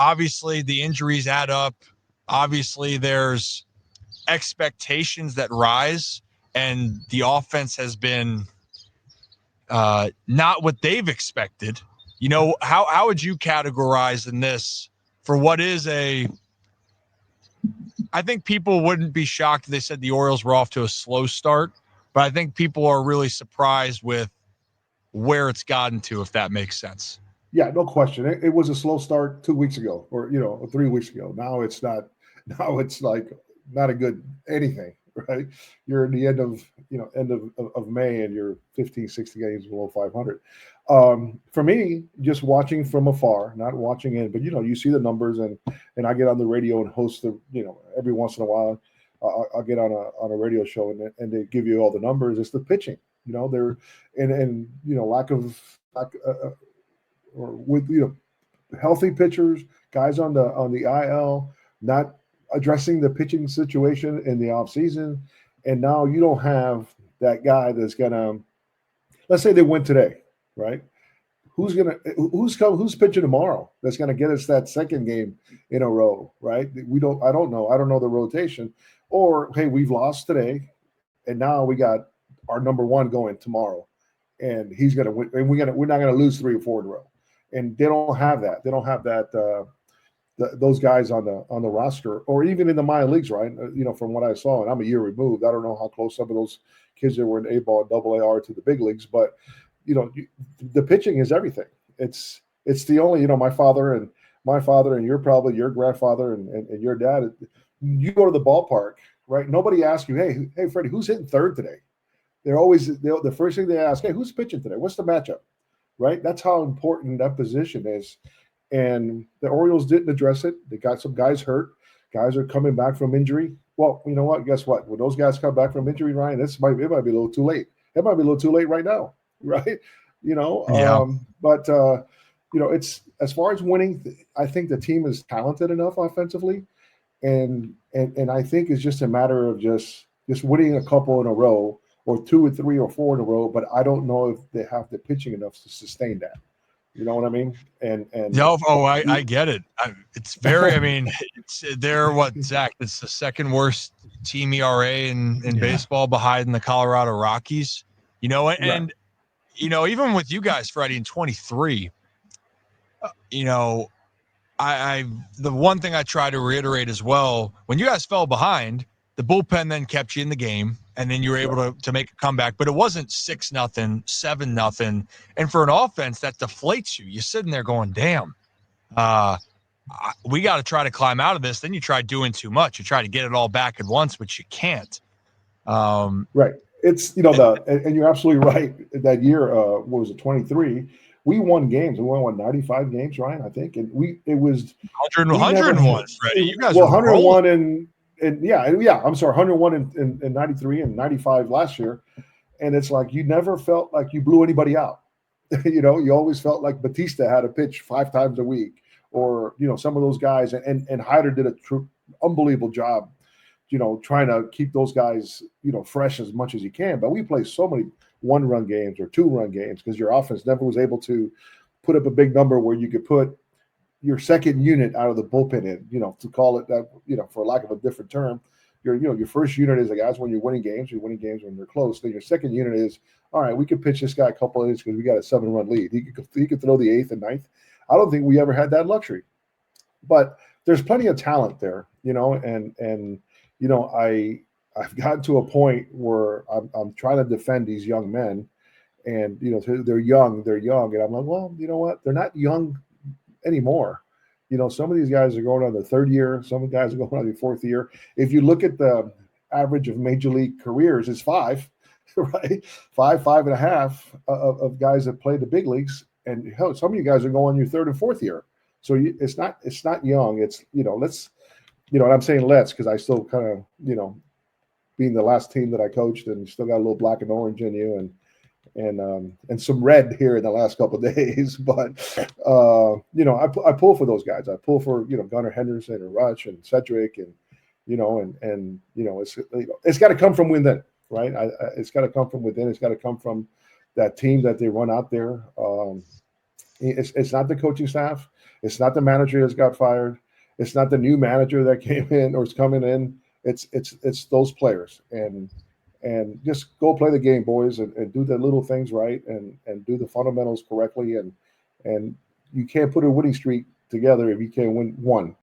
obviously the injuries add up. Obviously there's expectations that rise, and the offense has been not what they've expected. How would you categorize in this for what is I think people wouldn't be shocked if they said the Orioles were off to a slow start, but I think people are really surprised with where it's gotten to, if that makes sense. Yeah, no question. It was a slow start 2 weeks ago, or 3 weeks ago. Now it's not. Now it's like not a good anything, right? You're in the end of May, and you're 15, 60 games below 500. For me, just watching from afar, not watching in, but you see the numbers, and I get on the radio and host every once in a while. I'll get on a radio show, and they give you all the numbers. It's the pitching, they're and lack or with healthy pitchers, guys on the IL, not addressing the pitching situation in the off season, and now you don't have that guy that's gonna. Let's say they win today, right? Who's pitching tomorrow? That's gonna get us that second game in a row, right? I don't know. I don't know the rotation. Or hey, we've lost today, and now we got our number one going tomorrow, and he's gonna win, and we're not gonna lose 3 or 4 in a row. And they don't have that. They don't have that. Those guys on the roster, or even in the minor leagues, right? From what I saw, and I'm a year removed. I don't know how close some of those kids that were in A-ball, AA are to the big leagues, but the pitching is everything. It's the only. My father and your grandfather and your dad. You go to the ballpark, right? Nobody asks you, hey, Freddie, who's hitting third today? They're always the first thing they ask, hey, who's pitching today? What's the matchup? Right? That's how important that position is. And the Orioles didn't address it. They got some guys hurt. Guys are coming back from injury. Well, you know what? Guess what? When those guys come back from injury, Ryan, it might be a little too late. It might be a little too late right now, right? Yeah. But it's as far as winning. I think the team is talented enough offensively, and I think it's just a matter of just winning a couple in a row, or 2 or 3 or 4 in a row. But I don't know if they have the pitching enough to sustain that. You know what I mean? And I get it. It's very. I mean, they're what, Zach? It's the second worst team ERA in baseball, behind the Colorado Rockies. And even with you guys, Freddie, in 23, I the one thing I try to reiterate as well: when you guys fell behind, the bullpen then kept you in the game, and then you were able to make a comeback. But it wasn't 6-0, 7-0, and for an offense that deflates you, you're sitting there going, "Damn, we got to try to climb out of this." Then you try doing too much. You try to get it all back at once, but you can't. Right. It's and you're absolutely right. That year, what was it, 23? We won games. We won 95 games, Ryan, I think, and it was 101, Freddie. You guys were 101 and I'm sorry, 101 in 93 and 95 last year, and it's like you never felt like you blew anybody out. You always felt like Batista had to pitch 5 times a week, or some of those guys, and Hyder did a unbelievable job, trying to keep those guys, fresh as much as you can. But we play so many 1-run games or 2-run games because your offense never was able to put up a big number where you could put your second unit out of the bullpen in, to call it that, for lack of a different term. Your first unit is the guys when you're winning games when they're close. Then your second unit is, all right, we could pitch this guy a couple of innings because we got a 7-run lead. He could throw the 8th and 9th. I don't think we ever had that luxury. But there's plenty of talent there, and I've gotten to a point where I'm trying to defend these young men, and they're young, and I'm like, well, you know what? They're not young anymore. Some of these guys are going on their 3rd year. Some of the guys are going on their 4th year. If you look at the average of major league careers, it's 5, right? 5.5 of guys that play the big leagues, and hell, some of you guys are going your 3rd and 4th year. So it's not young. It's let's. And I'm saying let's because I still kind of, being the last team that I coached, and still got a little black and orange in you, and some red here in the last couple of days. But I pull for those guys. I pull for Gunnar Henderson and Rush and Cedric, and it's got to come from within, right? It's got to come from within. It's got to come from that team that they run out there. It's not the coaching staff. It's not the manager that's got fired. It's not the new manager that came in or is coming in. It's those players, and just go play the game, boys, and do the little things right, and do the fundamentals correctly, and you can't put a winning streak together if you can't win one.